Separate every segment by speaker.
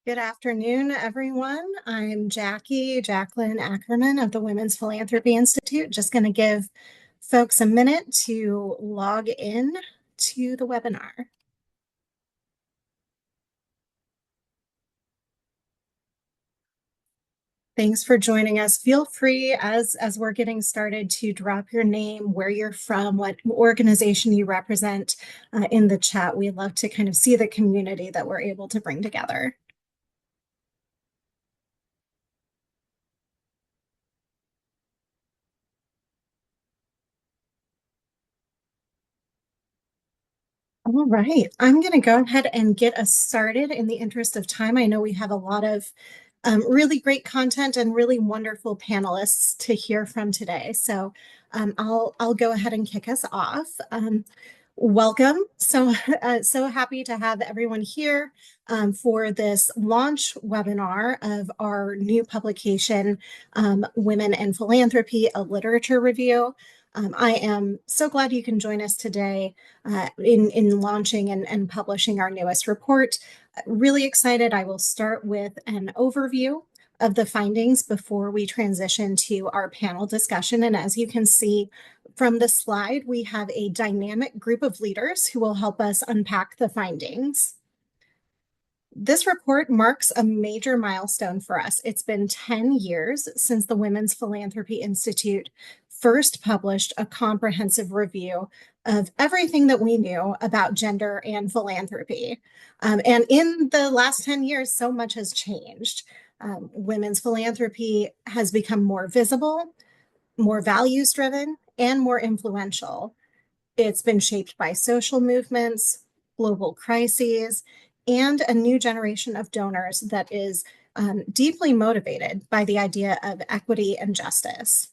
Speaker 1: Good afternoon, everyone. I'm Jacqueline Ackerman of the Women's Philanthropy Institute. Just going to give folks a minute to log in to the webinar. Thanks for joining us. Feel free, as we're getting started, to drop your name, where you're from, what organization you represent in the chat. We love to kind of see the community that we're able to bring together. All right, I'm going to go ahead and get us started in the interest of time. I know we have a lot of really great content and really wonderful panelists to hear from today. So I'll go ahead and kick us off. Welcome. So happy to have everyone here for this launch webinar of our new publication, Women and Philanthropy, a literature review. I am so glad you can join us today in launching and publishing our newest report. Really excited. I will start with an overview of the findings before we transition to our panel discussion. And as you can see from the slide, we have a dynamic group of leaders who will help us unpack the findings. This report marks a major milestone for us. It's been 10 years since the Women's Philanthropy Institute first published a comprehensive review of everything that we knew about gender and philanthropy. And in the last 10 years, so much has changed. Women's philanthropy has become more visible, more values-driven, and more influential. It's been shaped by social movements, global crises, and a new generation of donors that is deeply motivated by the idea of equity and justice.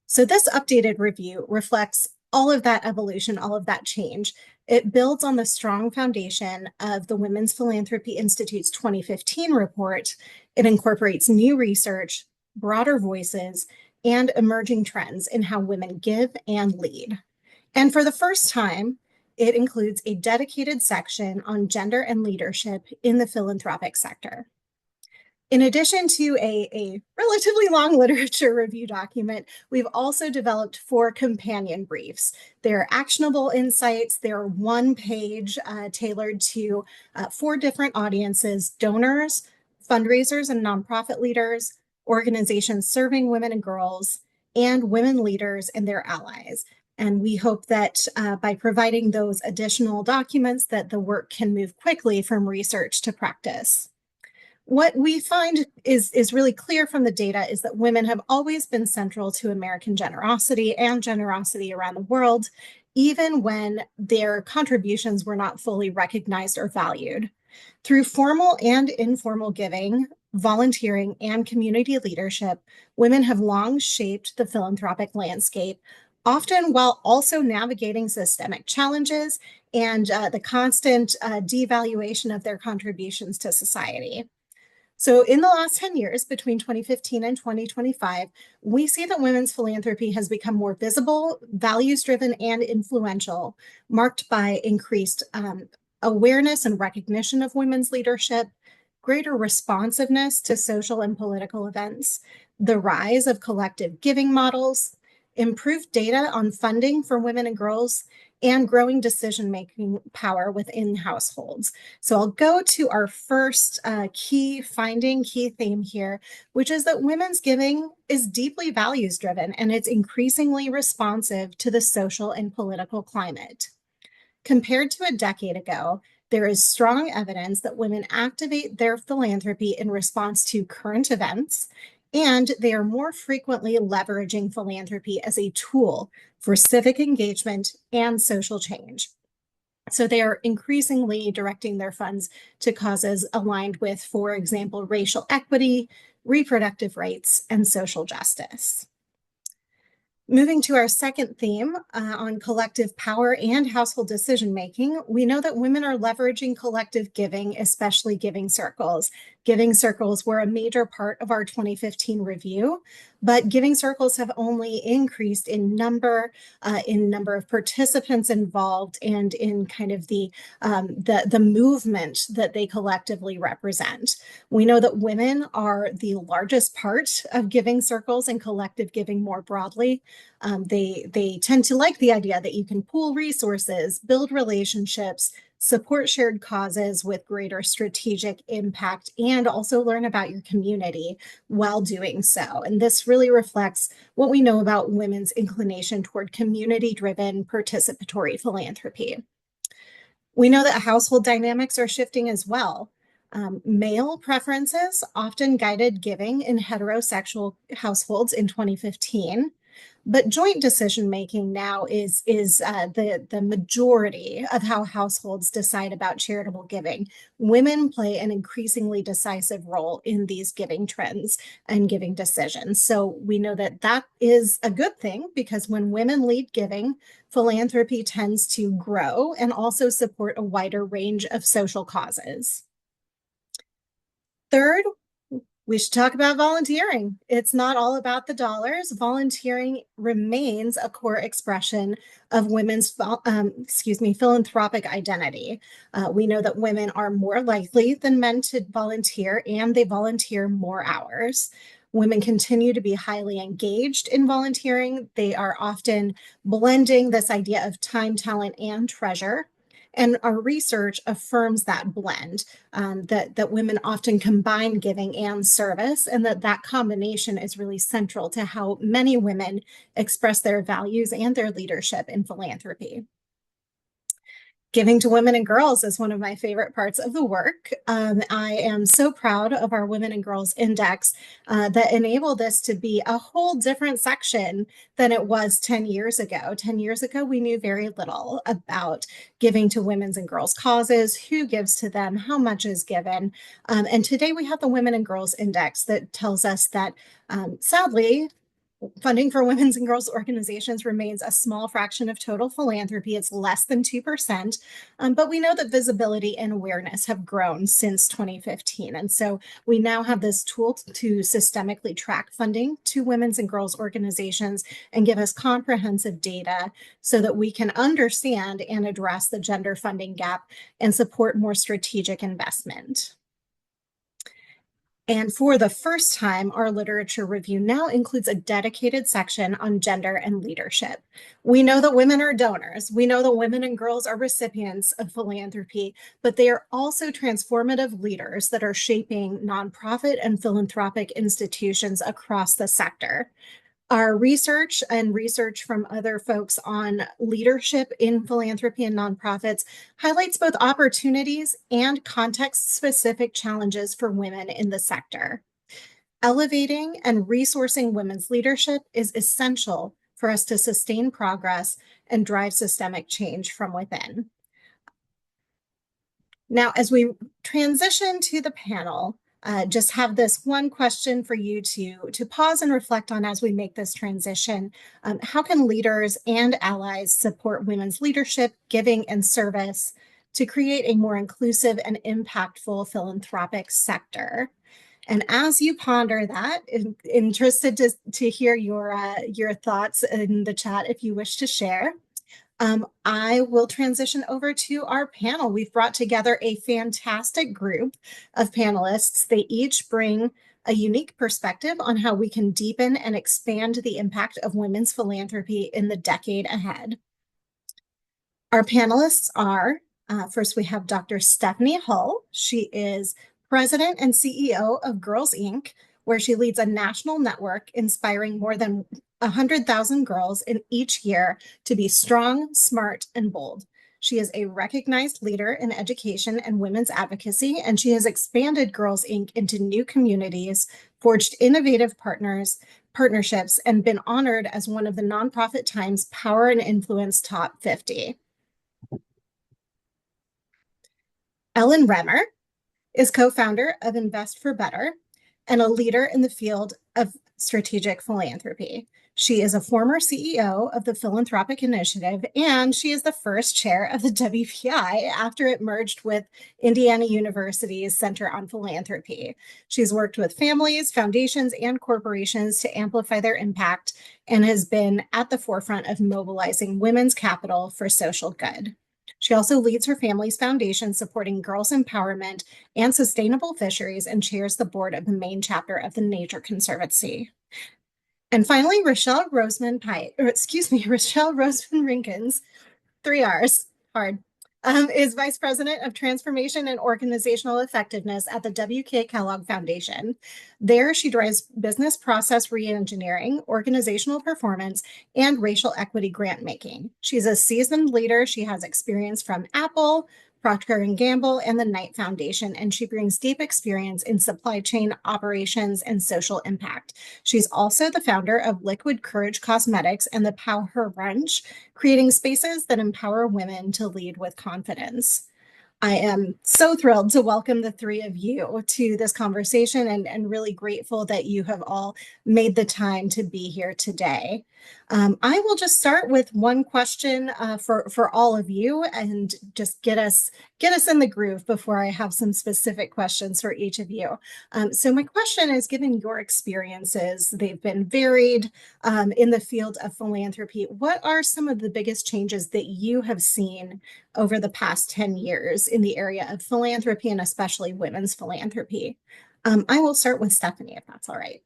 Speaker 1: So this updated review reflects all of that evolution, all of that change. It builds on the strong foundation of the Women's Philanthropy Institute's 2015 report. It incorporates new research, broader voices, and emerging trends in how women give and lead. And for the first time, it includes a dedicated section on gender and leadership in the philanthropic sector. In addition to a relatively long literature review document, we've also developed 4 companion briefs. They're actionable insights. They're one page tailored to 4 different audiences: donors, fundraisers and nonprofit leaders, organizations serving women and girls, and women leaders and their allies. And we hope that by providing those additional documents that the work can move quickly from research to practice. What we find is really clear from the data is that women have always been central to American generosity and generosity around the world, even when their contributions were not fully recognized or valued. Through formal and informal giving, volunteering, and community leadership, women have long shaped the philanthropic landscape, often while also navigating systemic challenges and the constant devaluation of their contributions to society. So in the last 10 years, between 2015 and 2025, we see that women's philanthropy has become more visible, values-driven, and influential, marked by increased awareness and recognition of women's leadership, greater responsiveness to social and political events, the rise of collective giving models, improved data on funding for women and girls, and growing decision-making power within households. So I'll go to our first key theme here, which is that women's giving is deeply values-driven and it's increasingly responsive to the social and political climate. Compared to a decade ago, there is strong evidence that women activate their philanthropy in response to current events, and they are more frequently leveraging philanthropy as a tool for civic engagement and social change. So they are increasingly directing their funds to causes aligned with, for example, racial equity, reproductive rights, and social justice. Moving to our second theme on collective power and household decision-making, we know that women are leveraging collective giving, especially giving circles. Giving circles were a major part of our 2015 review, but giving circles have only increased in number of participants involved, and in kind of the movement that they collectively represent. We know that women are the largest part of giving circles and collective giving more broadly. They tend to like the idea that you can pool resources, build relationships, support shared causes with greater strategic impact, and also learn about your community while doing so. And this really reflects what we know about women's inclination toward community-driven participatory philanthropy. We know that household dynamics are shifting as well. Male preferences often guided giving in heterosexual households in 2015, but joint decision making now is the majority of how households decide about charitable giving. Women play an increasingly decisive role in these giving trends and giving decisions. So we know that that is a good thing, because when women lead giving, philanthropy tends to grow and also support a wider range of social causes. Third, we should talk about volunteering. It's not all about the dollars. Volunteering remains a core expression of women's, philanthropic identity. We know that women are more likely than men to volunteer, and they volunteer more hours. Women continue to be highly engaged in volunteering. They are often blending this idea of time, talent, and treasure. And our research affirms that blend, that women often combine giving and service, and that combination is really central to how many women express their values and their leadership in philanthropy. Giving to women and girls is one of my favorite parts of the work. I am so proud of our Women and Girls Index that enabled this to be a whole different section than it was 10 years ago. 10 years ago, we knew very little about giving to women's and girls' causes, who gives to them, how much is given. And today we have the Women and Girls Index that tells us that, sadly, funding for women's and girls organizations remains a small fraction of total philanthropy. It's less than 2%, but we know that visibility and awareness have grown since 2015. And so we now have this tool to systemically track funding to women's and girls organizations and give us comprehensive data so that we can understand and address the gender funding gap and support more strategic investment. And for the first time, our literature review now includes a dedicated section on gender and leadership. We know that women are donors. We know that women and girls are recipients of philanthropy, but they are also transformative leaders that are shaping nonprofit and philanthropic institutions across the sector. Our research and research from other folks on leadership in philanthropy and nonprofits highlights both opportunities and context-specific challenges for women in the sector. Elevating and resourcing women's leadership is essential for us to sustain progress and drive systemic change from within. Now, as we transition to the panel, just have this one question for you to pause and reflect on as we make this transition. How can leaders and allies support women's leadership, giving, and service to create a more inclusive and impactful philanthropic sector? And as you ponder that, interested to hear your thoughts in the chat if you wish to share. I will transition over to our panel. We've brought together a fantastic group of panelists. They each bring a unique perspective on how we can deepen and expand the impact of women's philanthropy in the decade ahead. Our panelists are, first we have Dr. Stephanie Hull. She is President and CEO of Girls Inc., where she leads a national network inspiring more than 100,000 girls in each year to be strong, smart, and bold. She is a recognized leader in education and women's advocacy, and she has expanded Girls Inc. into new communities, forged innovative partnerships, and been honored as one of the Nonprofit Times Power and Influence Top 50. Ellen Remmer is co-founder of Invest for Better and a leader in the field of strategic philanthropy. She is a former CEO of the Philanthropic Initiative, and she is the first chair of the WPI after it merged with Indiana University's Center on Philanthropy. She's worked with families, foundations, and corporations to amplify their impact and has been at the forefront of mobilizing women's capital for social good. She also leads her family's foundation supporting girls' empowerment and sustainable fisheries and chairs the board of the main chapter of the Nature Conservancy. And finally, Rochelle Roseman Pike, or excuse me, Rochelle Roseman Rinkins, 3 R's, hard, is Vice President of Transformation and Organizational Effectiveness at the W.K. Kellogg Foundation. There, she drives business process reengineering, organizational performance, and racial equity grant making. She's a seasoned leader. She has experience from Apple, Procter & Gamble, and the Knight Foundation, and she brings deep experience in supply chain operations and social impact. She's also the founder of Liquid Courage Cosmetics and the Power Brunch, creating spaces that empower women to lead with confidence. I am so thrilled to welcome the three of you to this conversation and really grateful that you have all made the time to be here today. I will just start with one question for all of you and just get us in the groove before I have some specific questions for each of you. So my question is, given your experiences, they've been varied in the field of philanthropy, what are some of the biggest changes that you have seen over the past 10 years in the area of philanthropy and especially women's philanthropy? I will start with Stephanie, if that's all right.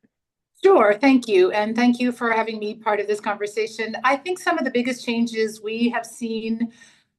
Speaker 2: Sure, thank you. And thank you for having me part of this conversation. I think some of the biggest changes we have seen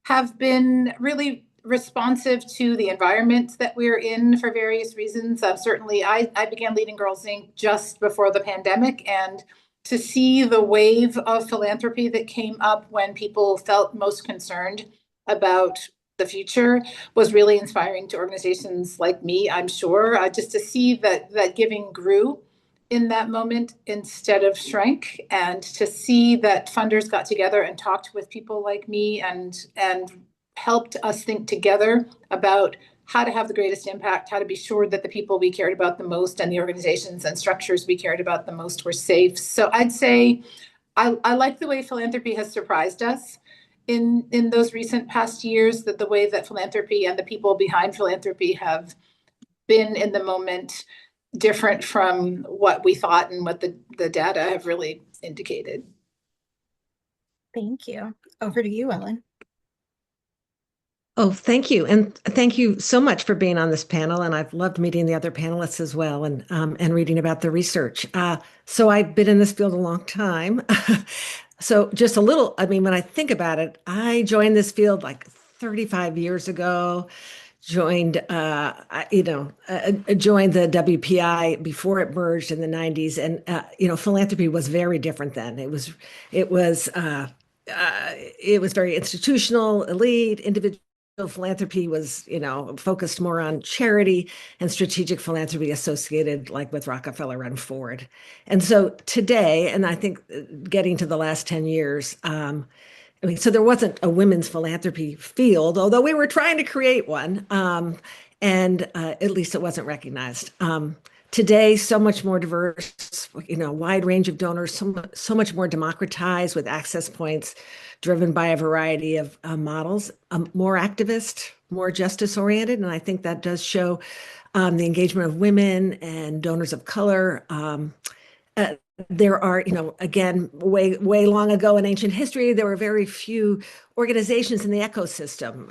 Speaker 2: have been really responsive to the environment that we're in for various reasons. Certainly, I began leading Girls Inc. just before the pandemic, and to see the wave of philanthropy that came up when people felt most concerned about the future was really inspiring to organizations like me, I'm sure, just to see that giving grew in that moment instead of shrank, and to see that funders got together and talked with people like me and helped us think together about how to have the greatest impact, how to be sure that the people we cared about the most and the organizations and structures we cared about the most were safe. So I'd say I like the way philanthropy has surprised us in those recent past years, that the way that philanthropy and the people behind philanthropy have been in the moment different from what we thought and what the data have really indicated.
Speaker 1: Thank you. Over to you, Ellen.
Speaker 3: Oh, thank you. And thank you so much for being on this panel. And I've loved meeting the other panelists as well, and reading about the research. So I've been in this field a long time. So just a little, I mean, when I think about it, I joined this field like 35 years ago. Joined joined the WPI before it merged in the 90s, and philanthropy was very different then. It was very institutional, elite, individual. Philanthropy was, focused more on charity, and strategic philanthropy associated like with Rockefeller and Ford. And so today, and I think getting to the last 10 years, so there wasn't a women's philanthropy field, although we were trying to create one, and at least it wasn't recognized. Today, so much more diverse, wide range of donors, so much more democratized with access points driven by a variety of models, more activist, more justice oriented. And I think that does show the engagement of women and donors of color. There are, again, way long ago in ancient history, there were very few organizations in the ecosystem.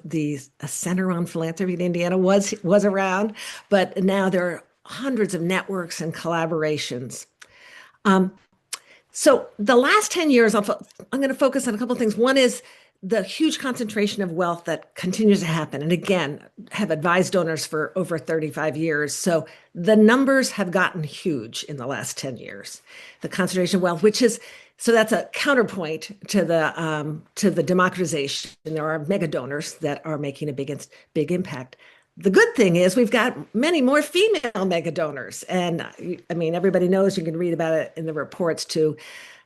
Speaker 3: The Center on Philanthropy in Indiana was around, but now there are hundreds of networks and collaborations. So the last 10 years, I'm going to focus on a couple of things. One is the huge concentration of wealth that continues to happen. And again, have advised donors for over 35 years. So the numbers have gotten huge in the last 10 years. The concentration of wealth, so that's a counterpoint to the democratization. And there are mega donors that are making a big impact. The good thing is we've got many more female mega donors. And I mean, everybody knows, you can read about it in the reports too,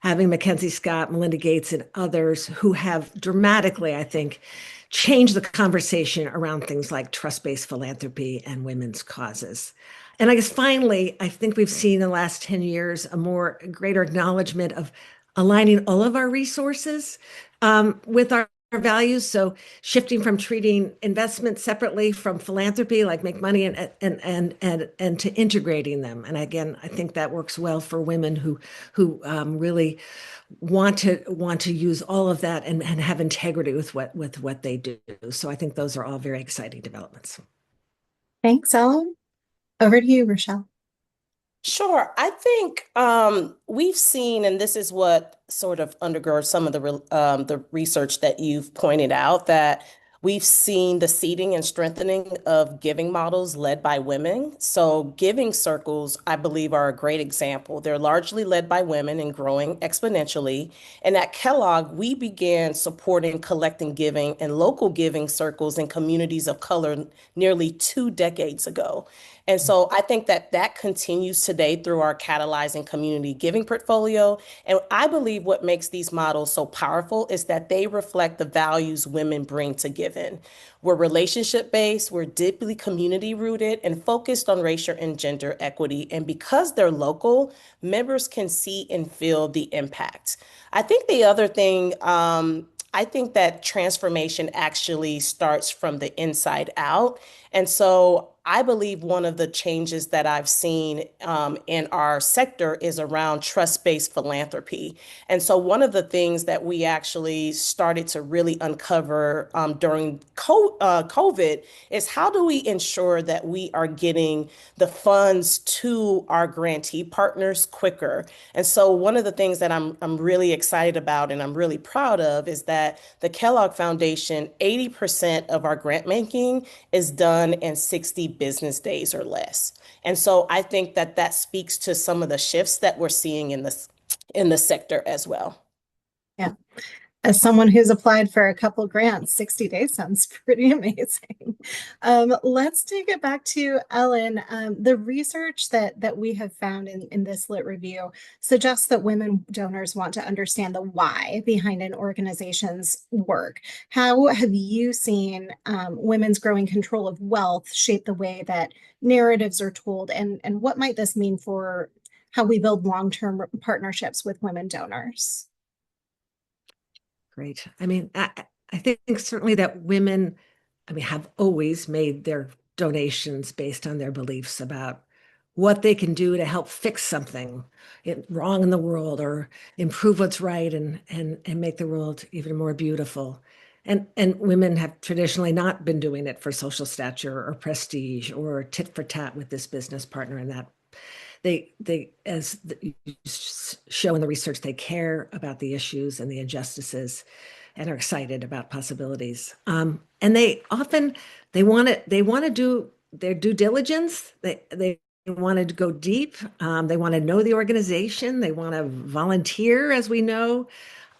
Speaker 3: having Mackenzie Scott, Melinda Gates, and others who have dramatically, I think, changed the conversation around things like trust-based philanthropy and women's causes. And I guess finally, I think we've seen in the last 10 years a more greater acknowledgement of aligning all of our resources with our values. So shifting from treating investment separately from philanthropy, like make money and to integrating them. And again, I think that works well for women who really want to use all of that and have integrity with what they do. So I think those are all very exciting developments.
Speaker 1: Thanks, Ellen. Over to you, Rochelle.
Speaker 4: Sure. I think we've seen, and this is what sort of undergirds some of the research that you've pointed out, that we've seen the seeding and strengthening of giving models led by women. So giving circles, I believe, are a great example. They're largely led by women and growing exponentially. And at Kellogg, we began supporting collecting giving and local giving circles in communities of color nearly 2 decades ago. And so I think that that continues today through our catalyzing community giving portfolio. And I believe what makes these models so powerful is that they reflect the values women bring to giving. We're relationship based, we're deeply community rooted and focused on racial and gender equity. And because they're local, members can see and feel the impact. I think the other thing, I think that transformation actually starts from the inside out. And so I believe one of the changes that I've seen in our sector is around trust-based philanthropy. And so one of the things that we actually started to really uncover during COVID is how do we ensure that we are getting the funds to our grantee partners quicker? And so one of the things that I'm really excited about and I'm really proud of is that the Kellogg Foundation, 80% of our grant making is done in 60 business days or less. And so I think that that speaks to some of the shifts that we're seeing in the sector as well.
Speaker 1: Yeah. As someone who's applied for a couple grants, 60 days sounds pretty amazing. Let's take it back to Ellen. The research that we have found in this lit review suggests that women donors want to understand the why behind an organization's work. How have you seen women's growing control of wealth shape the way that narratives are told, and what might this mean for how we build long-term partnerships with women donors?
Speaker 3: Great. I mean, I think certainly that women, I mean, have always made their donations based on their beliefs about what they can do to help fix something wrong in the world or improve what's right and make the world even more beautiful. And women have traditionally not been doing it for social stature or prestige or tit for tat with this business partner, and that they as you show in the research, they care about the issues and the injustices and are excited about possibilities. And they want to do their due diligence. They want to go deep. They want to know the organization. They want to volunteer, as we know.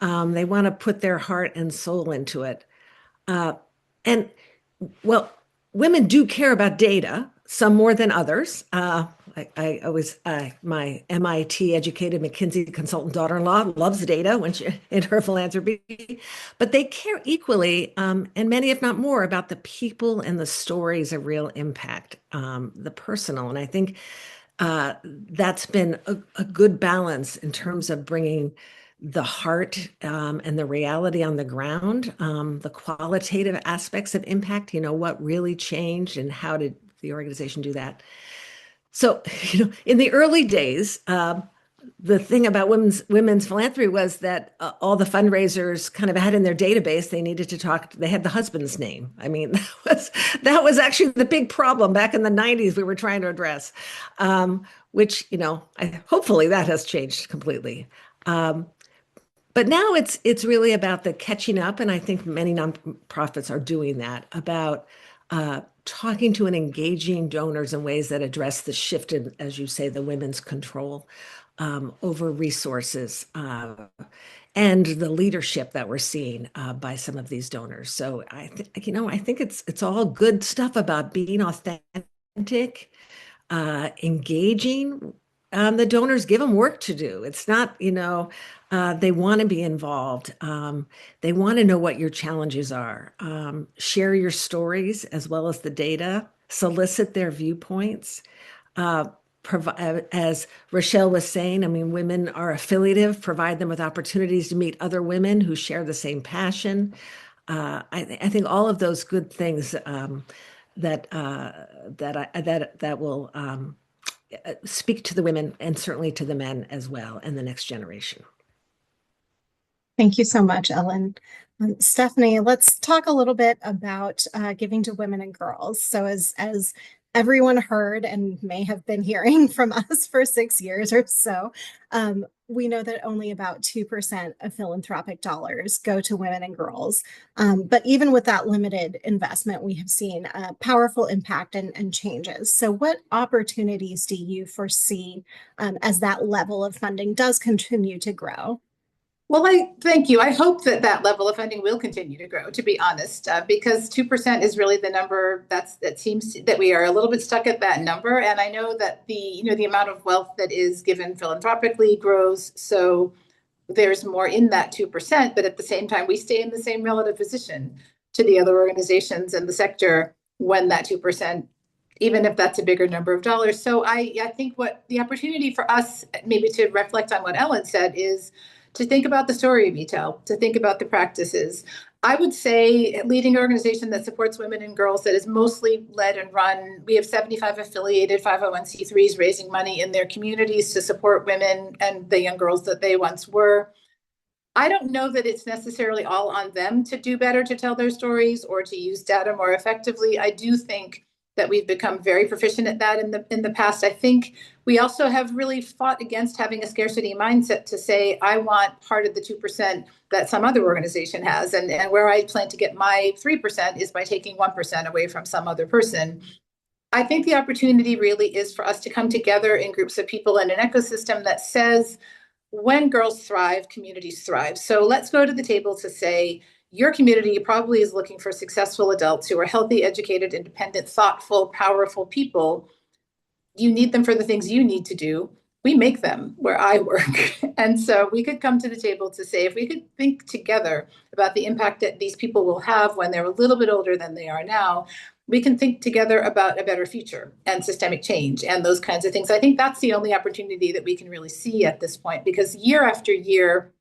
Speaker 3: They want to put their heart and soul into it. And well, women do care about data, some more than others. I always, my MIT educated McKinsey consultant daughter-in-law loves data when she in her philanthropy, but they care equally, and many, if not more, about the people and the stories of real impact, the personal. And I think that's been a good balance in terms of bringing the heart and the reality on the ground, the qualitative aspects of impact, what really changed and how did the organization do that. So, in the early days, the thing about women's philanthropy was that all the fundraisers kind of had in their database, they had the husband's name. I mean, that was actually the big problem back in the 90s we were trying to address, which, hopefully that has changed completely. But now it's really about the catching up, and I think many nonprofits are doing that, about talking to and engaging donors in ways that address the shift in, as you say, the women's control over resources and the leadership that we're seeing by some of these donors. So I think it's all good stuff about being authentic, engaging. The donors, give them work to do. It's not, they want to be involved. They want to know what your challenges are. Share your stories as well as the data, solicit their viewpoints. as Rochelle was saying, I mean, women are affiliative, provide them with opportunities to meet other women who share the same passion. I think all of those good things that will speak to the women and certainly to the men as well and the next generation.
Speaker 1: Thank you so much, Ellen. Stephanie, let's talk a little bit about giving to women and girls. So as everyone heard and may have been hearing from us for 6 years or so, we know that only about 2% of philanthropic dollars go to women and girls. But even with that limited investment, we have seen powerful impact and changes. So what opportunities do you foresee as that level of funding does continue to grow?
Speaker 2: Well, I thank you. I hope that that level of funding will continue to grow, to be honest, because 2% is really the number that seems that we are a little bit stuck at that number. And I know that the amount of wealth that is given philanthropically grows. So there's more in that 2%, but at the same time, we stay in the same relative position to the other organizations in the sector when that 2%, even if that's a bigger number of dollars. So I think what the opportunity for us, maybe to reflect on what Ellen said, is to think about the story we tell, to think about the practices. I would say leading an organization that supports women and girls that is mostly led and run. We have 75 affiliated 501c3s raising money in their communities to support women and the young girls that they once were. I don't know that it's necessarily all on them to do better, to tell their stories or to use data more effectively. I do think that we've become very proficient at that in the past. I think we also have really fought against having a scarcity mindset to say, I want part of the 2% that some other organization has. And where I plan to get my 3% is by taking 1% away from some other person. I think the opportunity really is for us to come together in groups of people in an ecosystem that says, when girls thrive, communities thrive. So let's go to the table to say, your community probably is looking for successful adults who are healthy, educated, independent, thoughtful, powerful people. You need them for the things you need to do. We make them where I work. And so we could come to the table to say, if we could think together about the impact that these people will have when they're a little bit older than they are now, we can think together about a better future and systemic change and those kinds of things. I think that's the only opportunity that we can really see at this point, because year after year,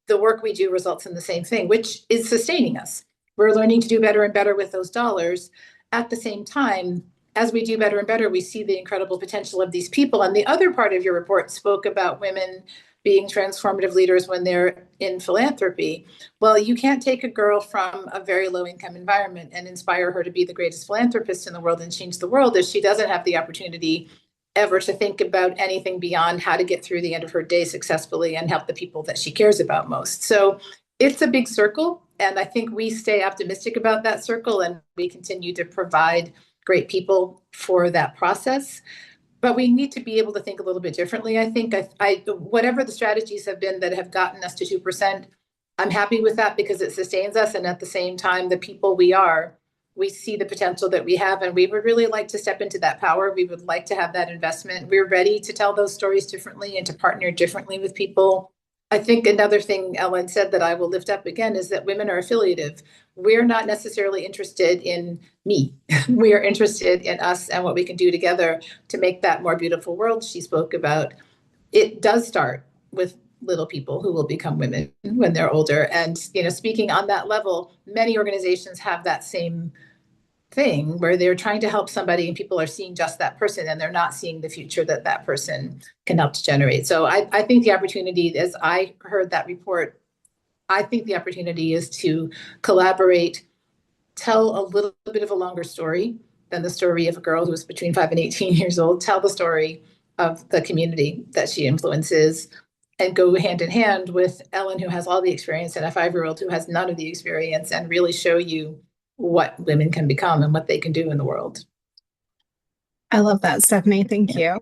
Speaker 2: the work we do results in the same thing, which is sustaining us. We're learning to do better and better with those dollars. At the same time, as we do better and better, we see the incredible potential of these people. And the other part of your report spoke about women being transformative leaders when they're in philanthropy. Well, you can't take a girl from a very low income environment and inspire her to be the greatest philanthropist in the world and change the world if she doesn't have the opportunity ever to think about anything beyond how to get through the end of her day successfully and help the people that she cares about most. So it's a big circle. And I think we stay optimistic about that circle and we continue to provide great people for that process. But we need to be able to think a little bit differently. I think whatever the strategies have been that have gotten us to 2%, I'm happy with that because it sustains us. And at the same time, the people we see the potential that we have, and we would really like to step into that power. We would like to have that investment. We're ready to tell those stories differently and to partner differently with people. I think another thing Ellen said that I will lift up again is that women are affiliative. We're not necessarily interested in me. We are interested in us and what we can do together to make that more beautiful world she spoke about. It does start with little people who will become women when they're older. And, speaking on that level, many organizations have that same thing where they're trying to help somebody and people are seeing just that person and they're not seeing the future that that person can help to generate. So I think the opportunity, as I heard that report, I think the opportunity is to collaborate, tell a little bit of a longer story than the story of a girl who's between 5 and 18 years old, tell the story of the community that she influences, and go hand in hand with Ellen, who has all the experience, and a 5-year-old who has none of the experience, and really show you what women can become and what they can do in the world.
Speaker 1: I love that, Stephanie. Thank you.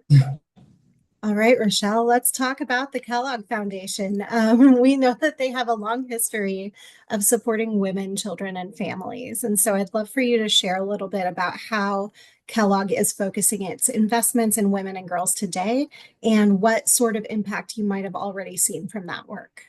Speaker 1: All right, Rochelle, let's talk about the Kellogg Foundation. We know that they have a long history of supporting women, children, and families. And so I'd love for you to share a little bit about how Kellogg is focusing its investments in women and girls today and what sort of impact you might have already seen from that work.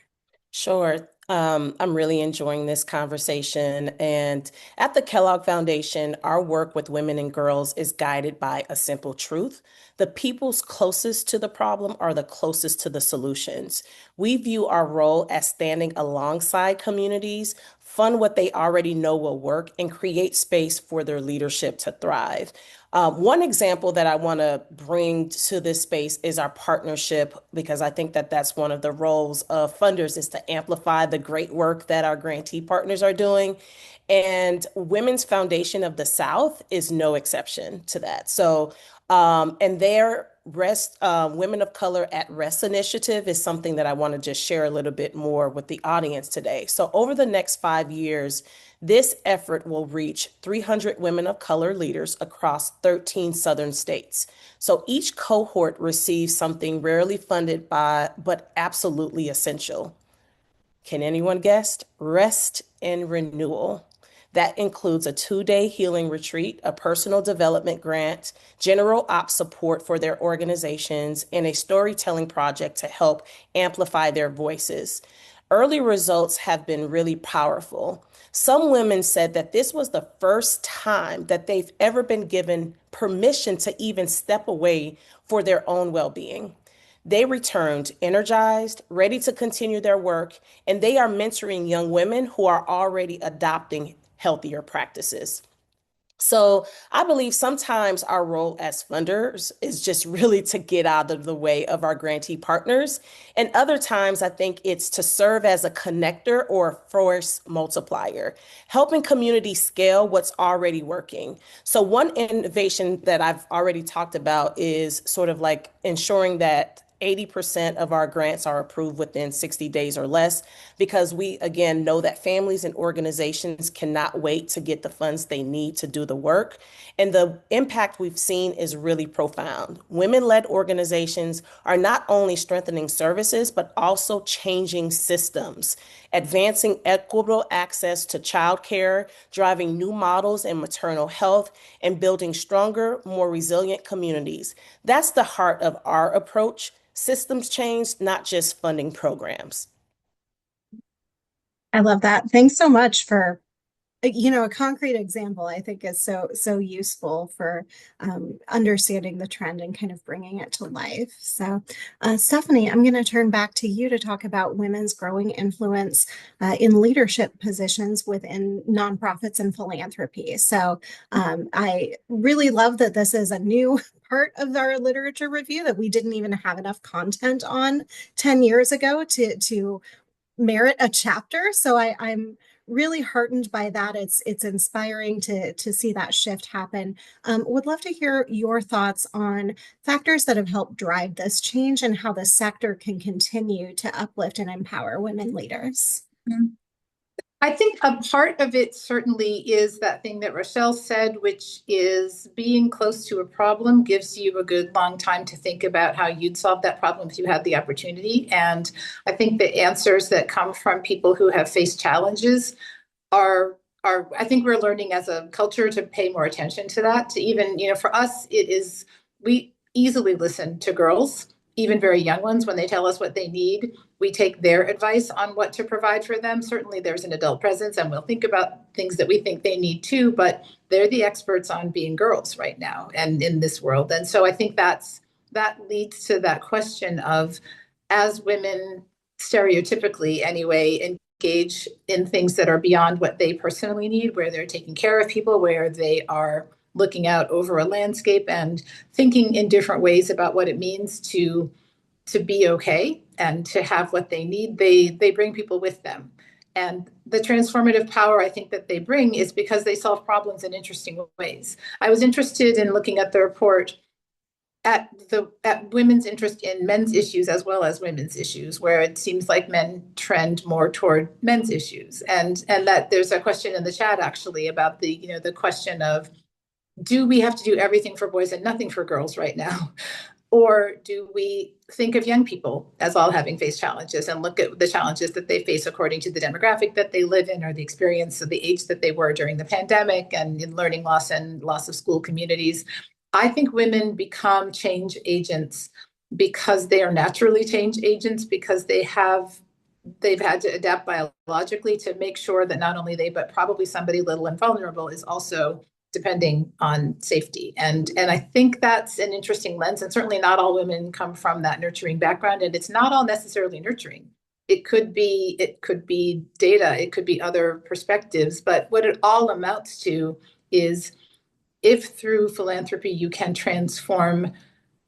Speaker 4: Sure. I'm really enjoying this conversation. And at the Kellogg Foundation, our work with women and girls is guided by a simple truth. The people's closest to the problem are the closest to the solutions. We view our role as standing alongside communities, fund what they already know will work, and create space for their leadership to thrive. One example that I want to bring to this space is our partnership, because I think that that's one of the roles of funders is to amplify the great work that our grantee partners are doing. And Women's Foundation of the South is no exception to that. And their Women of Color at Rest initiative is something that I want to just share a little bit more with the audience today. So over the next 5 years, this effort will reach 300 women of color leaders across 13 Southern states. So each cohort receives something rarely funded by, but absolutely essential. Can anyone guess? Rest and renewal. That includes a 2-day healing retreat, a personal development grant, general ops support for their organizations, and a storytelling project to help amplify their voices. Early results have been really powerful. Some women said that this was the first time that they've ever been given permission to even step away for their own well-being. They returned energized, ready to continue their work, and they are mentoring young women who are already adopting healthier practices. So I believe sometimes our role as funders is just really to get out of the way of our grantee partners. And other times I think it's to serve as a connector or a force multiplier, helping communities scale what's already working. So one innovation that I've already talked about is sort of like ensuring that 80% of our grants are approved within 60 days or less, because we, again, know that families and organizations cannot wait to get the funds they need to do the work. And the impact we've seen is really profound. Women-led organizations are not only strengthening services, but also changing systems, advancing equitable access to childcare, driving new models in maternal health, and building stronger, more resilient communities. That's the heart of our approach. Systems change, not just funding programs.
Speaker 1: I love that. Thanks so much for a concrete example. I think is so useful for understanding the trend and kind of bringing it to life. So Stephanie, I'm going to turn back to you to talk about women's growing influence in leadership positions within nonprofits and philanthropy. So I really love that this is a new part of our literature review that we didn't even have enough content on 10 years ago to merit a chapter. So I'm really heartened by that. It's inspiring to see that shift happen. Would love to hear your thoughts on factors that have helped drive this change and how the sector can continue to uplift and empower women leaders.
Speaker 2: I think a part of it certainly is that thing that Rochelle said, which is being close to a problem gives you a good long time to think about how you'd solve that problem if you had the opportunity. And I think the answers that come from people who have faced challenges are I think we're learning as a culture to pay more attention to that. To even, for us, we easily listen to girls, even very young ones, when they tell us what they need. We take their advice on what to provide for them. Certainly there's an adult presence and we'll think about things that we think they need too, but they're the experts on being girls right now and in this world. And so I think that leads to that question of, as women stereotypically anyway, engage in things that are beyond what they personally need, where they're taking care of people, where they are looking out over a landscape and thinking in different ways about what it means to be okay and to have what they need. They bring people with them. And the transformative power I think that they bring is because they solve problems in interesting ways. I was interested in looking at the report at women's interest in men's issues as well as women's issues, where it seems like men trend more toward men's issues. And that there's a question in the chat actually about the question of, do we have to do everything for boys and nothing for girls right now? Or do we think of young people as all having faced challenges and look at the challenges that they face according to the demographic that they live in or the experience of the age that they were during the pandemic and in learning loss and loss of school communities? I think women become change agents because they are naturally change agents, because they have they've had to adapt biologically to make sure that not only they, but probably somebody little and vulnerable is also depending on safety. And I think that's an interesting lens. And certainly not all women come from that nurturing background, and it's not all necessarily nurturing. It could be data, it could be other perspectives, but what it all amounts to is if through philanthropy you can transform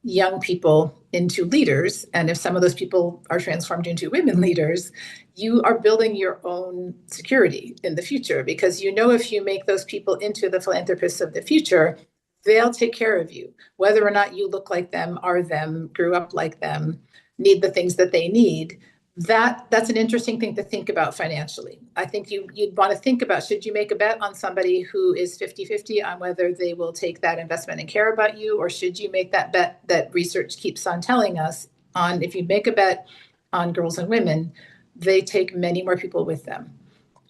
Speaker 2: young people into leaders, and if some of those people are transformed into women leaders, you are building your own security in the future, because you know if you make those people into the philanthropists of the future, they'll take care of you, whether or not you look like them, are them, grew up like them, need the things that they need. That's an interesting thing to think about financially. I think you'd want to think about, should you make a bet on somebody who is 50-50 on whether they will take that investment and care about you, or should you make that bet that research keeps on telling us on, if you make a bet on girls and women, they take many more people with them.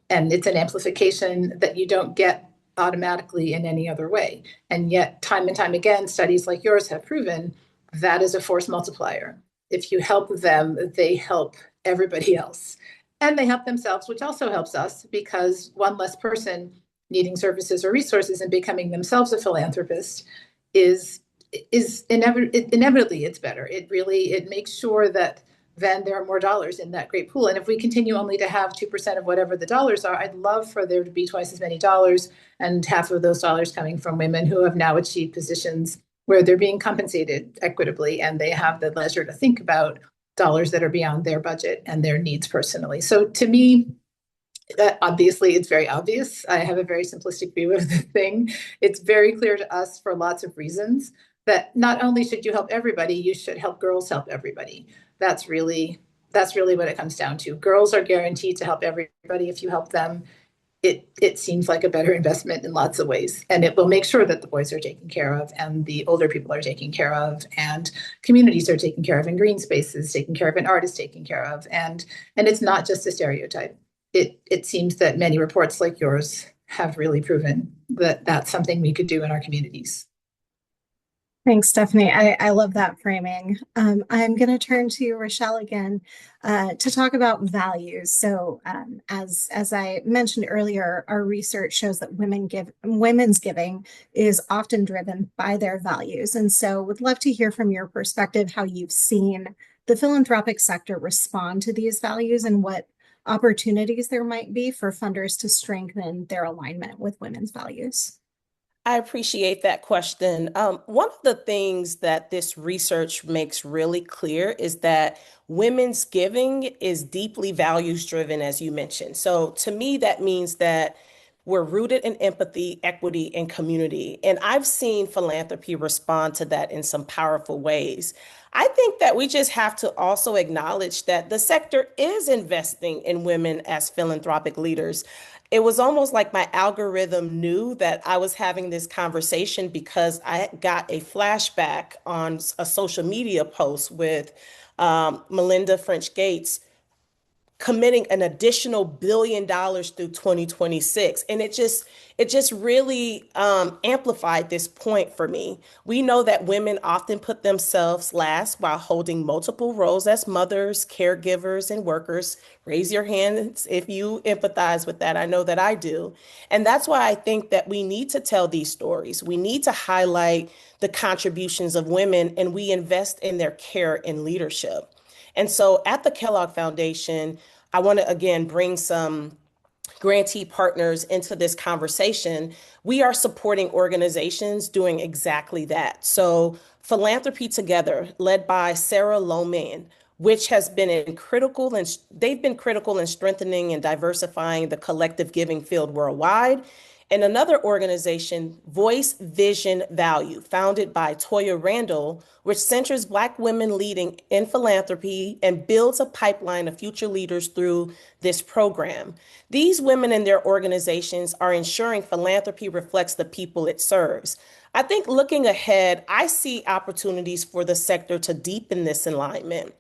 Speaker 2: And it's an amplification that you don't get automatically in any other way. And yet, time and time again, studies like yours have proven that is a force multiplier. If you help them, they help everybody else. And they help themselves, which also helps us, because one less person needing services or resources and becoming themselves a philanthropist is inevitably it's better. It makes sure that then there are more dollars in that great pool. And if we continue only to have 2% of whatever the dollars are, I'd love for there to be twice as many dollars, and half of those dollars coming from women who have now achieved positions where they're being compensated equitably and they have the leisure to think about dollars that are beyond their budget and their needs personally. So to me, that obviously it's very obvious. I have a very simplistic view of the thing. It's very clear to us for lots of reasons that not only should you help everybody, you should help girls help everybody. That's really what it comes down to. Girls are guaranteed to help everybody. If you help them, it seems like a better investment in lots of ways. And it will make sure that the boys are taken care of, and the older people are taken care of, and communities are taken care of, and green spaces taken care of, and art is taken care of. And it's not just a stereotype. It seems that many reports like yours have really proven that that's something we could do in our communities.
Speaker 1: Thanks, Stephanie. I love that framing. I'm going to turn to Rochelle again to talk about values. So, as I mentioned earlier, our research shows that women's giving is often driven by their values, and so would love to hear from your perspective how you've seen the philanthropic sector respond to these values and what opportunities there might be for funders to strengthen their alignment with women's values.
Speaker 4: I appreciate that question. One of the things that this research makes really clear is that women's giving is deeply values driven, as you mentioned. So to me, that means that we're rooted in empathy, equity, and community. And I've seen philanthropy respond to that in some powerful ways. I think that we just have to also acknowledge that the sector is investing in women as philanthropic leaders. It was almost like my algorithm knew that I was having this conversation because I got a flashback on a social media post with Melinda French Gates committing an additional $1 billion through 2026. And it just really amplified this point for me. We know that women often put themselves last while holding multiple roles as mothers, caregivers, and workers. Raise your hands if you empathize with that. I know that I do. And that's why I think that we need to tell these stories. We need to highlight the contributions of women, and we invest in their care and leadership. And so at the Kellogg Foundation, I want to again bring some grantee partners into this conversation. We are supporting organizations doing exactly that. So Philanthropy Together, led by Sarah Lohman, which has been critical, and they've been critical in strengthening and diversifying the collective giving field worldwide. And another organization, Voice, Vision, Value, founded by Toya Randall, which centers Black women leading in philanthropy and builds a pipeline of future leaders through this program. These women and their organizations are ensuring philanthropy reflects the people it serves. I think looking ahead, I see opportunities for the sector to deepen this alignment.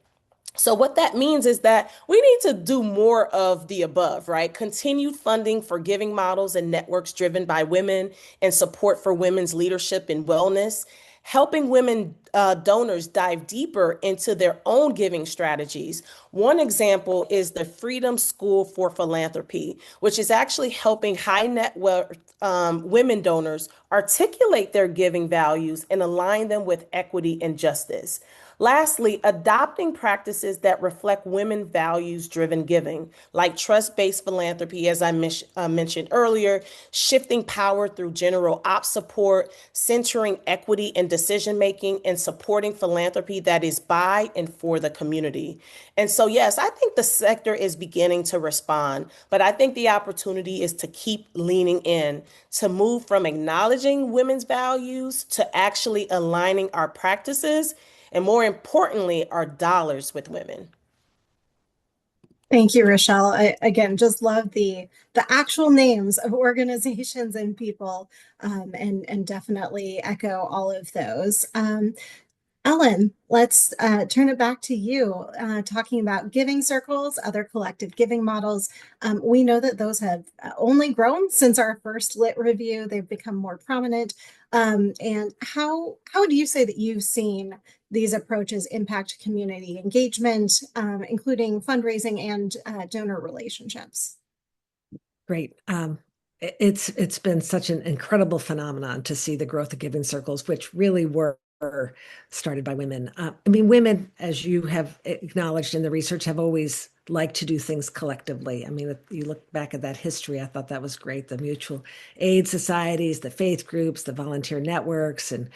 Speaker 4: So what that means is that we need to do more of the above, right? Continued funding for giving models and networks driven by women and support for women's leadership and wellness, helping women donors dive deeper into their own giving strategies. One example is the Freedom School for Philanthropy, which is actually helping high net worth women donors articulate their giving values and align them with equity and justice. Lastly, adopting practices that reflect women values-driven giving, like trust-based philanthropy, as I mentioned earlier, shifting power through general ops support, centering equity in decision-making, and supporting philanthropy that is by and for the community. And so, yes, I think the sector is beginning to respond, but I think the opportunity is to keep leaning in, to move from acknowledging women's values to actually aligning our practices and, more importantly, our dollars with women.
Speaker 1: Thank you, Rochelle. I again just love the actual names of organizations and people, and definitely echo all of those. Ellen, let's turn it back to you, talking about giving circles, other collective giving models. We know that those have only grown since our first lit review. They've become more prominent. And how do you say that you've seen these approaches impact community engagement, including fundraising and donor relationships?
Speaker 3: Great. It's been such an incredible phenomenon to see the growth of giving circles, which really were started by women. I mean, women, as you have acknowledged in the research, have always liked to do things collectively. I mean, if you look back at that history, I thought that was great. The mutual aid societies, the faith groups, the volunteer networks, and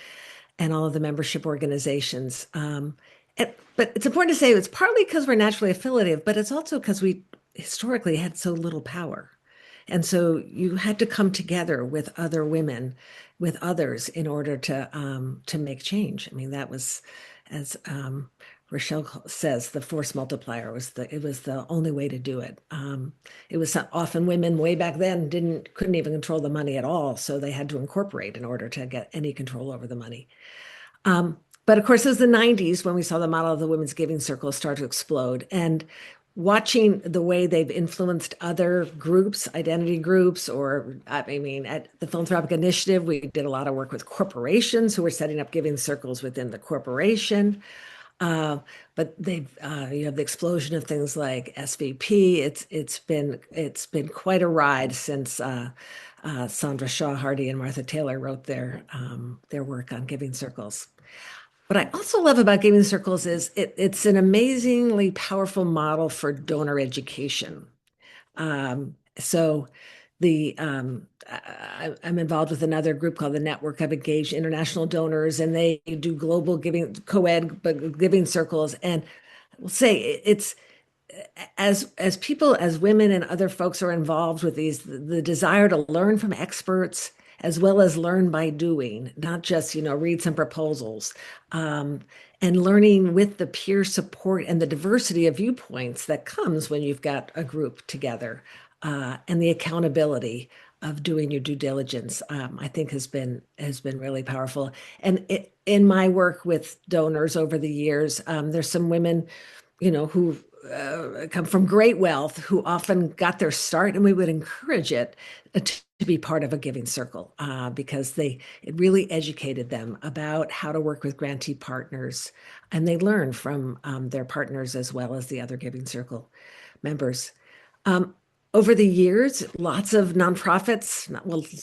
Speaker 3: all of the membership organizations. But it's important to say it's partly because we're naturally affiliative, but it's also because we historically had so little power. And so you had to come together with other women, with others, in order to make change. I mean, that was, as Rochelle says, the force multiplier was the only way to do it. It was often women way back then couldn't even control the money at all, so they had to incorporate in order to get any control over the money. But of course, it was the 90s when we saw the model of the women's giving circle start to explode. And watching the way they've influenced other groups, identity groups, or I mean, at the Philanthropic Initiative, we did a lot of work with corporations who were setting up giving circles within the corporation. But you have the explosion of things like SVP. It's been quite a ride since Sandra Shaw Hardy and Martha Taylor wrote their work on giving circles. What I also love about giving circles is it's an amazingly powerful model for donor education. So I'm involved with another group called the Network of Engaged International Donors, and they do global giving, co-ed giving circles. And we'll say it's as people, as women and other folks are involved with these, the desire to learn from experts as well as learn by doing, not just, read some proposals, and learning with the peer support and the diversity of viewpoints that comes when you've got a group together, and the accountability of doing your due diligence, I think has been really powerful. And in my work with donors over the years, there's some women, who come from great wealth, who often got their start, and we would encourage it to be part of a giving circle, because it really educated them about how to work with grantee partners, and they learn from their partners as well as the other giving circle members. Over the years, lots of nonprofits,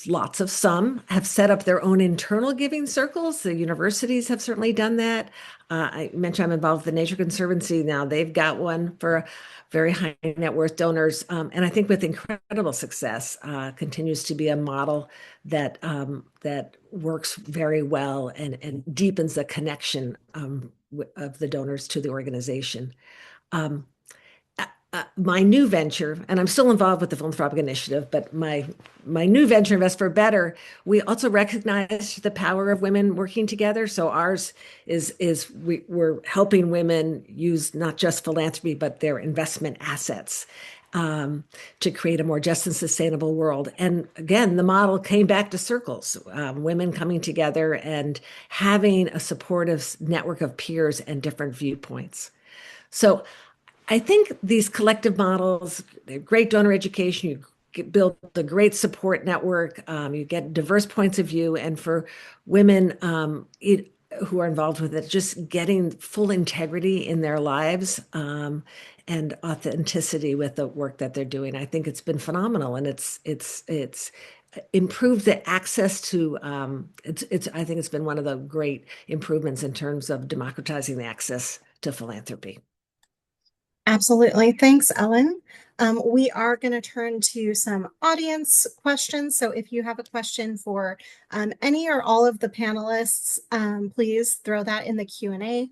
Speaker 3: lots of some, have set up their own internal giving circles. The universities have certainly done that. I mentioned I'm involved with the Nature Conservancy now. They've got one for very high net worth donors. And I think with incredible success, continues to be a model that works very well and deepens the connection of the donors to the organization. My new venture, and I'm still involved with the Philanthropic Initiative, but my new venture, Invest for Better, we also recognize the power of women working together. So ours is we're helping women use not just philanthropy, but their investment assets, to create a more just and sustainable world. And again, the model came back to circles, women coming together and having a supportive network of peers and different viewpoints. So I think these collective models, great donor education, you build a great support network, you get diverse points of view, and for women, who are involved with it, just getting full integrity in their lives, and authenticity with the work that they're doing. I think it's been phenomenal, and it's improved the access to, it's I think it's been one of the great improvements in terms of democratizing the access to philanthropy.
Speaker 1: Absolutely. Thanks, Ellen. We are going to turn to some audience questions. So if you have a question for any or all of the panelists, please throw that in the Q&A.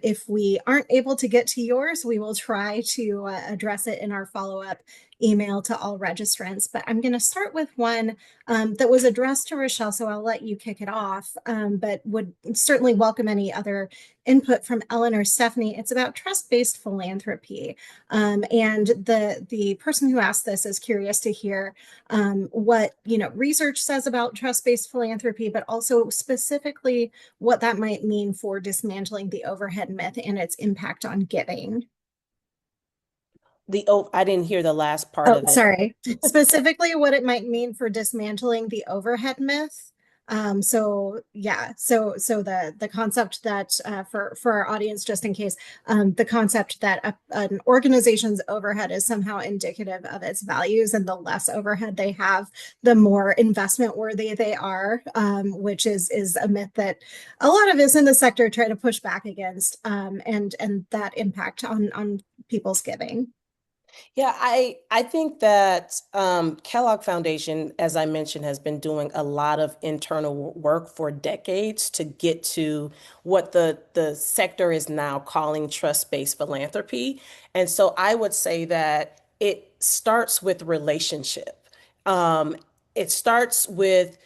Speaker 1: If we aren't able to get to yours, we will try to address it in our follow-up email to all registrants. But I'm going to start with one that was addressed to Rochelle, so I'll let you kick it off, but would certainly welcome any other input from Ellen or Stephanie. It's about trust-based philanthropy. And the person who asked this is curious to hear what research says about trust-based philanthropy, but also specifically what that might mean for dismantling the overhead myth and its impact on giving.
Speaker 4: I didn't hear the last part
Speaker 1: Oh,
Speaker 4: of it.
Speaker 1: sorry. Specifically what it might mean for dismantling the overhead myth. So yeah, so the concept that for our audience, just in case, the concept that an organization's overhead is somehow indicative of its values, and the less overhead they have, the more investment worthy they are, which is a myth that a lot of us in the sector try to push back against, and that impact on people's giving.
Speaker 4: Yeah, I think that Kellogg Foundation, as I mentioned, has been doing a lot of internal work for decades to get to what the sector is now calling trust-based philanthropy. And so I would say that it starts with relationship. It starts with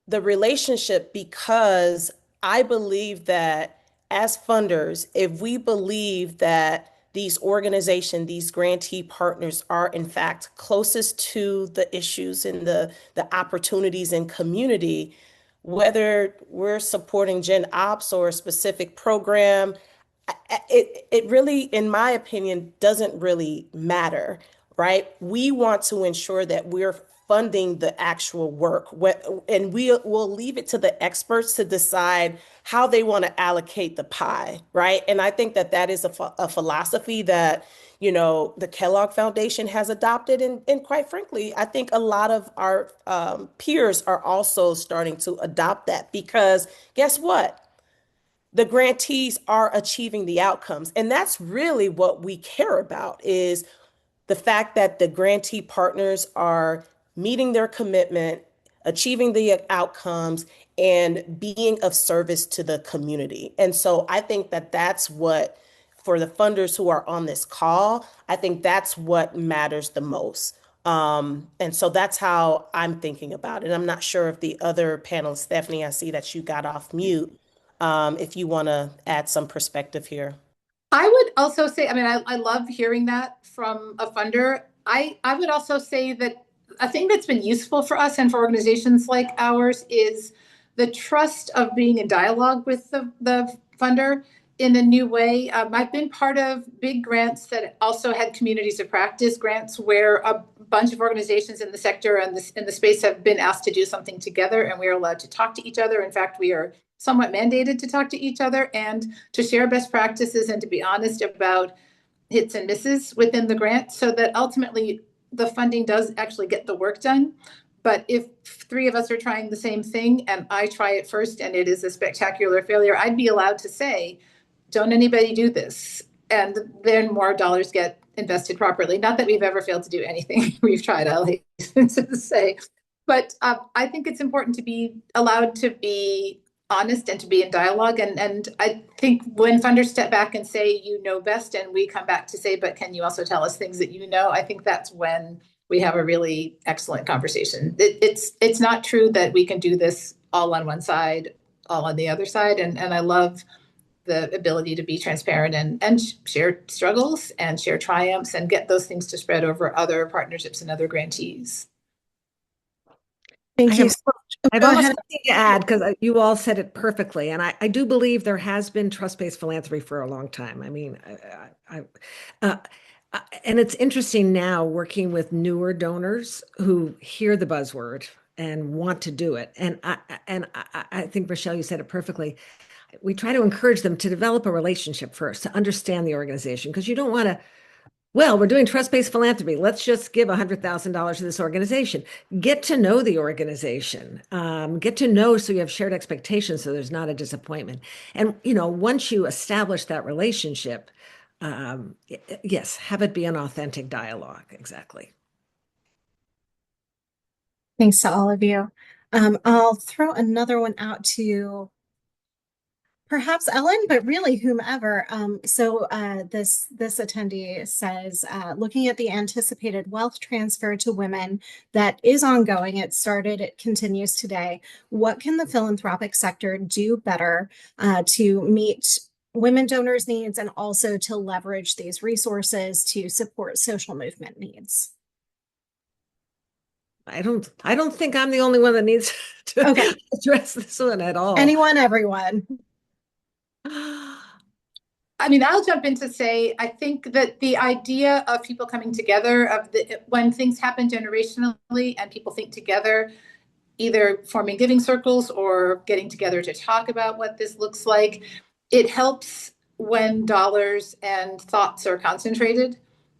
Speaker 4: the relationship because I believe that as funders, if we believe that these organizations, these grantee partners are in fact closest to the issues and the opportunities in community, whether we're supporting Gen Ops or a specific program, it really, in my opinion, doesn't really matter, right? We want to ensure that we're funding the actual work, and we'll leave it to the experts to decide how they want to allocate the pie, right? And I think that that is a philosophy that, the Kellogg Foundation has adopted. And quite frankly, I think a lot of our peers are also starting to adopt that because guess what? The grantees are achieving the outcomes. And that's really what we care about is the fact that the grantee partners are meeting their commitment, achieving the outcomes, and being of service to the community. And so I think that that's what, for the funders who are on this call, I think that's what matters the most. And so that's how I'm thinking about it. I'm not sure if the other panelists, Stephanie, I see that you got off mute, if you want to add some perspective here.
Speaker 2: I would also say, I mean, I love hearing that from a funder. I would also say that a thing that's been useful for us and for organizations like ours is the trust of being in dialogue with the funder in a new way. I've been part of big grants that also had communities of practice grants where a bunch of organizations in the sector and in the space have been asked to do something together, and we are allowed to talk to each other. In fact, we are somewhat mandated to talk to each other and to share best practices and to be honest about hits and misses within the grant so that ultimately the funding does actually get the work done. But if three of us are trying the same thing and I try it first and it is a spectacular failure, I'd be allowed to say, don't anybody do this. And then more dollars get invested properly. Not that we've ever failed to do anything we've tried, I'll hasten to say. But I think it's important to be allowed to be honest and to be in dialogue. And I think when funders step back and say, you know best, and we come back to say, but can you also tell us things that you know? I think that's when we have a really excellent conversation. It's not true that we can do this all on one side, all on the other side. And I love the ability to be transparent and share struggles and share triumphs and get those things to spread over other partnerships and other grantees.
Speaker 1: Thank you.
Speaker 3: I have
Speaker 1: Go
Speaker 3: almost
Speaker 1: ahead.
Speaker 3: nothing to add because you all said it perfectly. And I do believe there has been trust-based philanthropy for a long time. I mean, uh, and it's interesting now working with newer donors who hear the buzzword and want to do it. I think, Rochelle, you said it perfectly. We try to encourage them to develop a relationship first, to understand the organization, because you don't want to, well, we're doing trust-based philanthropy. Let's just give $100,000 to this organization. Get to know the organization. Get to know so you have shared expectations so there's not a disappointment. And, once you establish that relationship, yes, have it be an authentic dialogue. Exactly.
Speaker 1: Thanks to all of you. I'll throw another one out to perhaps Ellen, but really whomever. This attendee says, looking at the anticipated wealth transfer to women that is ongoing, it started, it continues today. What can the philanthropic sector do better to meet women donors' needs and also to leverage these resources to support social movement needs?
Speaker 3: I don't think I'm the only one that needs to address this one at all.
Speaker 1: Anyone, everyone.
Speaker 2: I mean, I'll jump in to say, I think that the idea of people coming together, when things happen generationally and people think together, either forming giving circles or getting together to talk about what this looks like, it helps when dollars and thoughts are concentrated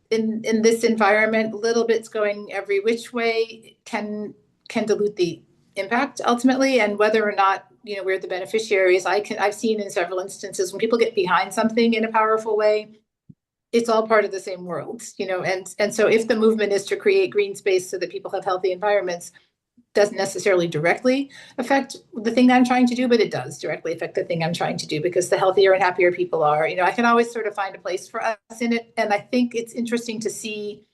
Speaker 2: in this environment. Little bits going every which way can dilute the impact ultimately, and whether or not we're the beneficiaries. I've seen in several instances when people get behind something in a powerful way, it's all part of the same world, and so if the movement is to create green space so that people have healthy environments, doesn't necessarily directly affect the thing I'm trying to do, but it does directly affect the thing I'm trying to do, because the healthier and happier people are, I can always sort of find a place for us in it. And I think it's interesting to see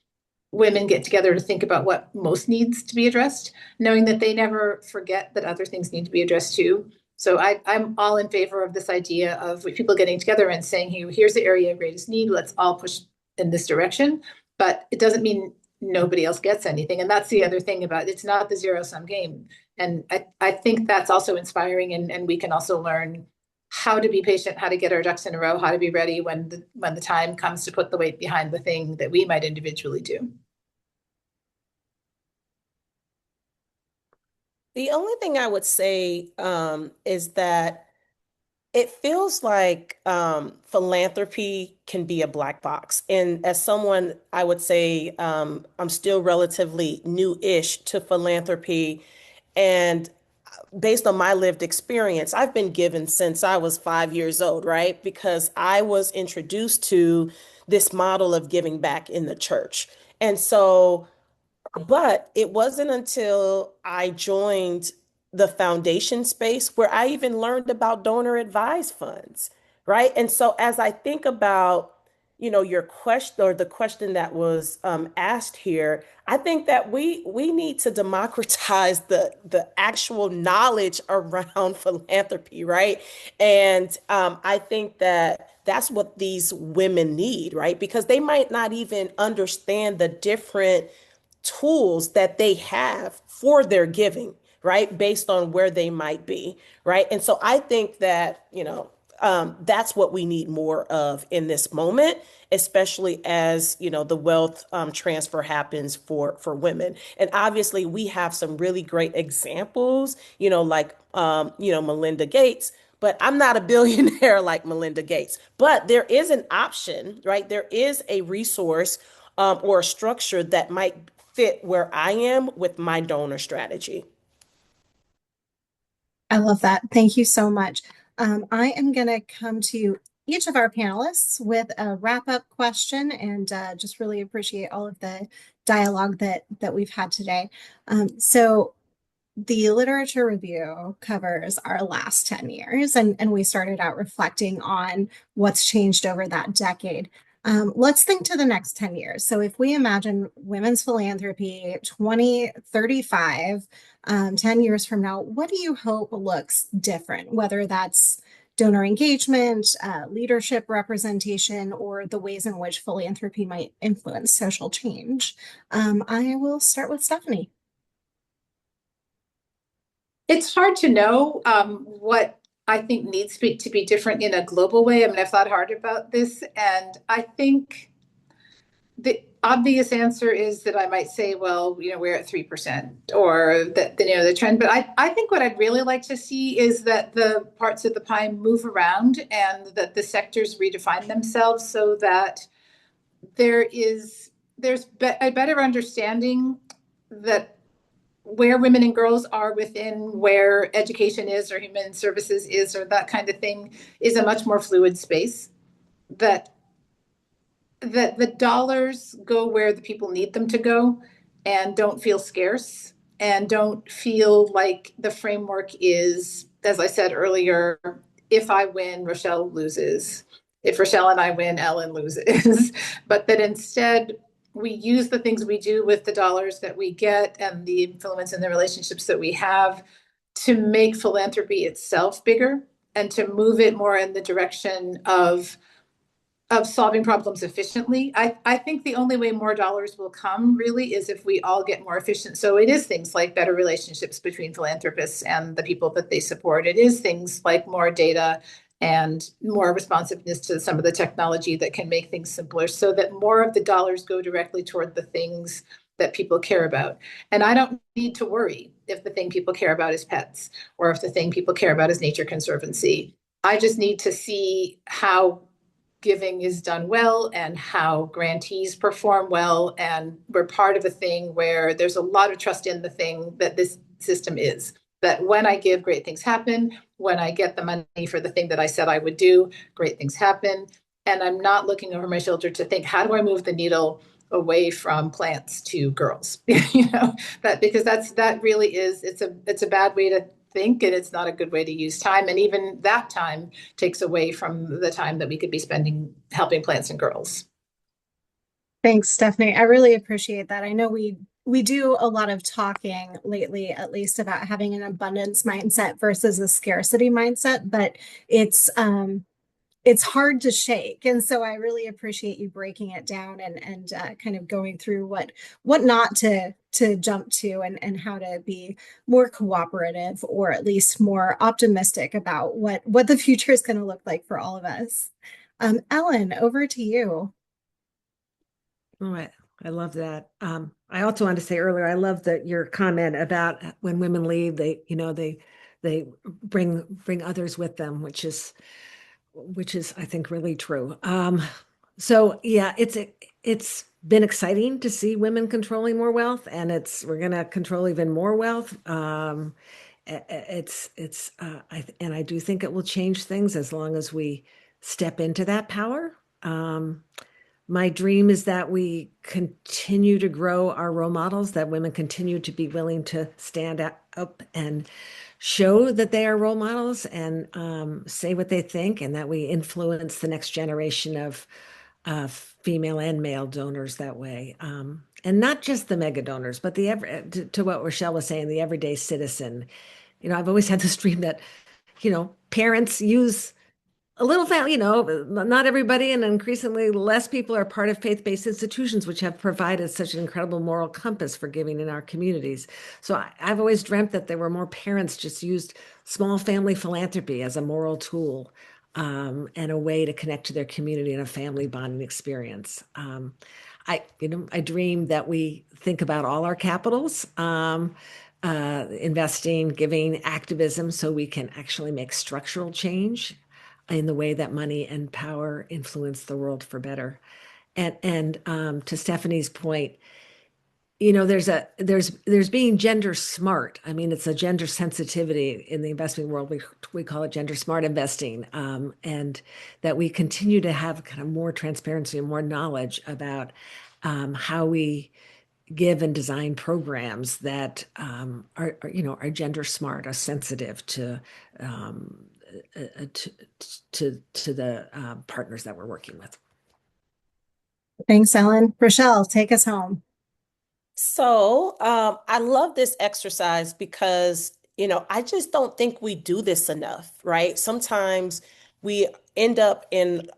Speaker 2: women get together to think about what most needs to be addressed, knowing that they never forget that other things need to be addressed too. So I'm all in favor of this idea of people getting together and saying, hey, here's the area of greatest need. Let's all push in this direction. But it doesn't mean nobody else gets anything. And that's the other thing about it. It's not the zero-sum game. And I think that's also inspiring. And we can also learn how to be patient, how to get our ducks in a row, how to be ready when the time comes to put the weight behind the thing that we might individually do.
Speaker 4: The only thing I would say is that it feels like philanthropy can be a black box. And as someone, I would say I'm still relatively new-ish to philanthropy. And based on my lived experience, I've been given since I was 5 years old, right? Because I was introduced to this model of giving back in the church. And so but it wasn't until I joined the foundation space where I even learned about donor advised funds, right? And so as I think about, your question or the question that was asked here, I think that we need to democratize the actual knowledge around philanthropy, right? And I think that that's what these women need, right? Because they might not even understand the different tools that they have for their giving, right? Based on where they might be, right? And so I think that, that's what we need more of in this moment, especially as, the wealth transfer happens for women. And obviously we have some really great examples, like, Melinda Gates. But I'm not a billionaire like Melinda Gates. But there is an option, right? There is a resource or a structure that might fit where I am with my donor strategy.
Speaker 1: I love that. Thank you so much. I am going to come to each of our panelists with a wrap-up question, and just really appreciate all of the dialogue that we've had today. So the literature review covers our last 10 years, and we started out reflecting on what's changed over that decade. Let's think to the next 10 years. So if we imagine women's philanthropy 2035, 10 years from now, what do you hope looks different, whether that's donor engagement, leadership representation, or the ways in which philanthropy might influence social change? I will start with Stephanie.
Speaker 2: It's hard to know what I think needs to be different in a global way. I mean, I've thought hard about this, and I think the obvious answer is that I might say, well, we're at 3% or that, the trend. But I think what I'd really like to see is that the parts of the pie move around and that the sectors redefine themselves so that there's a better understanding that where women and girls are within where education is or human services is or that kind of thing is a much more fluid space. That the dollars go where the people need them to go and don't feel scarce and don't feel like the framework is, as I said earlier, if I win, Rochelle loses. If Rochelle and I win, Ellen loses. But that instead, we use the things we do with the dollars that we get and the influence and the relationships that we have to make philanthropy itself bigger and to move it more in the direction of solving problems efficiently. I think the only way more dollars will come really is if we all get more efficient. So it is things like better relationships between philanthropists and the people that they support. It is things like more data and more responsiveness to some of the technology that can make things simpler so that more of the dollars go directly toward the things that people care about. And I don't need to worry if the thing people care about is pets or if the thing people care about is nature conservancy. I just need to see how giving is done well and how grantees perform well. And we're part of a thing where there's a lot of trust in the thing that this system is. That when I give, great things happen. When I get the money for the thing that I said I would do, great things happen. And I'm not looking over my shoulder to think, how do I move the needle away from plants to girls? That because that really is it's a bad way to think, and it's not a good way to use time. And even that time takes away from the time that we could be spending helping plants and girls.
Speaker 1: Thanks, Stephanie. I really appreciate that. I know we do a lot of talking lately, at least about having an abundance mindset versus a scarcity mindset, but it's hard to shake. And so I really appreciate you breaking it down and kind of going through what not to jump to and how to be more cooperative or at least more optimistic about what the future is going to look like for all of us. Ellen, over to you.
Speaker 3: All right. I love that. I also wanted to say earlier, I love that your comment about when women leave, they bring others with them, which is I think really true. So yeah, it's been exciting to see women controlling more wealth, and we're going to control even more wealth. I do think it will change things as long as we step into that power. My dream is that we continue to grow our role models, that women continue to be willing to stand up and show that they are role models and say what they think, and that we influence the next generation of female and male donors that way. And not just the mega donors, but to what Rochelle was saying, the everyday citizen. I've always had this dream that, parents use a little family, not everybody, and increasingly less people are part of faith-based institutions, which have provided such an incredible moral compass for giving in our communities. So I've always dreamt that there were more parents just used small family philanthropy as a moral tool, and a way to connect to their community and a family bonding experience. I dream that we think about all our capitals, investing, giving, activism, so we can actually make structural change in the way that money and power influence the world for better. And to Stephanie's point, there's being gender smart. I mean, it's a gender sensitivity in the investment world. We call it gender smart investing, and that we continue to have kind of more transparency and more knowledge about how we give and design programs that are gender smart, are sensitive to the partners that we're working with.
Speaker 1: Thanks, Ellen. Rochelle, take us home.
Speaker 4: So I love this exercise because, I just don't think we do this enough, right? Sometimes we end up in,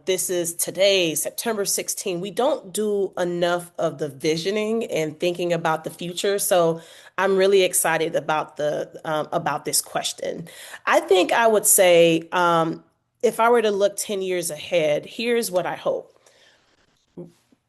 Speaker 4: this is today, September 16. We don't do enough of the visioning and thinking about the future. So I'm really excited about about this question. I think I would say, if I were to look 10 years ahead, here's what I hope.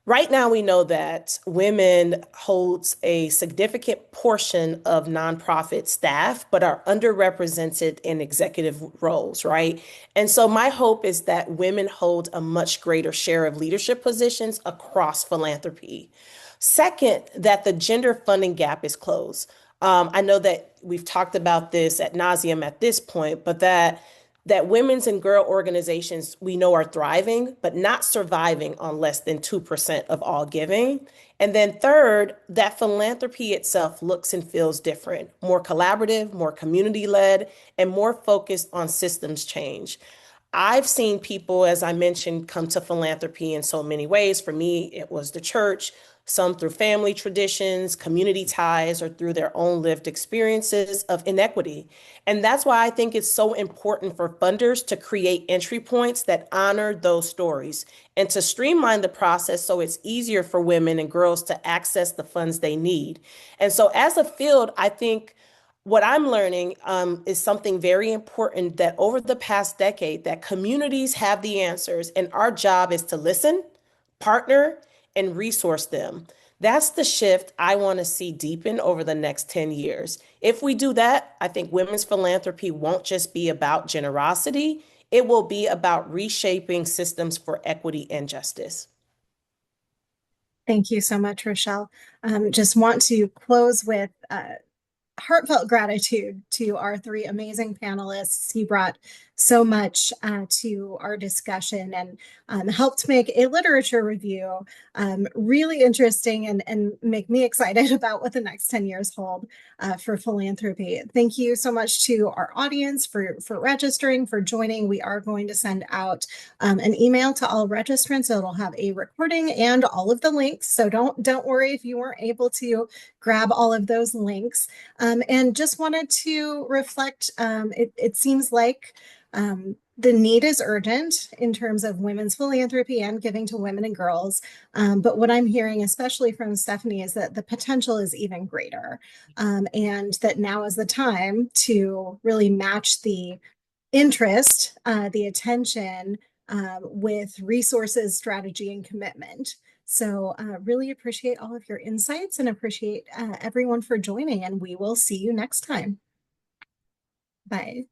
Speaker 4: Right now, we know that women holds a significant portion of nonprofit staff, but are underrepresented in executive roles, right? And so my hope is that women hold a much greater share of leadership positions across philanthropy. Second, that the gender funding gap is closed. I know that we've talked about this ad nauseum at this point, but that women's and girl organizations we know are thriving, but not surviving on less than 2% of all giving. And then third, that philanthropy itself looks and feels different, more collaborative, more community led, and more focused on systems change. I've seen people, as I mentioned, come to philanthropy in so many ways. For me, it was the church, some through family traditions, community ties, or through their own lived experiences of inequity. And that's why I think it's so important for funders to create entry points that honor those stories and to streamline the process so it's easier for women and girls to access the funds they need. And so, as a field, I think what I'm learning is something very important that over the past decade that communities have the answers and our job is to listen, partner, and resource them. That's the shift I want to see deepen over the next 10 years. If we do that, I think women's philanthropy won't just be about generosity, it will be about reshaping systems for equity and justice.
Speaker 1: Thank you so much, Rochelle. Just want to close with heartfelt gratitude to our three amazing panelists. You brought so much to our discussion and helped make a literature review really interesting and make me excited about what the next 10 years hold for philanthropy. Thank you so much to our audience for registering, for joining. We are going to send out an email to all registrants. So it'll have a recording and all of the links. So don't worry if you weren't able to grab all of those links. And just wanted to reflect, it seems like the need is urgent in terms of women's philanthropy and giving to women and girls. But what I'm hearing, especially from Stephanie, is that the potential is even greater, and that now is the time to really match the interest, the attention with resources, strategy, and commitment. So really appreciate all of your insights and appreciate everyone for joining, and we will see you next time. Bye.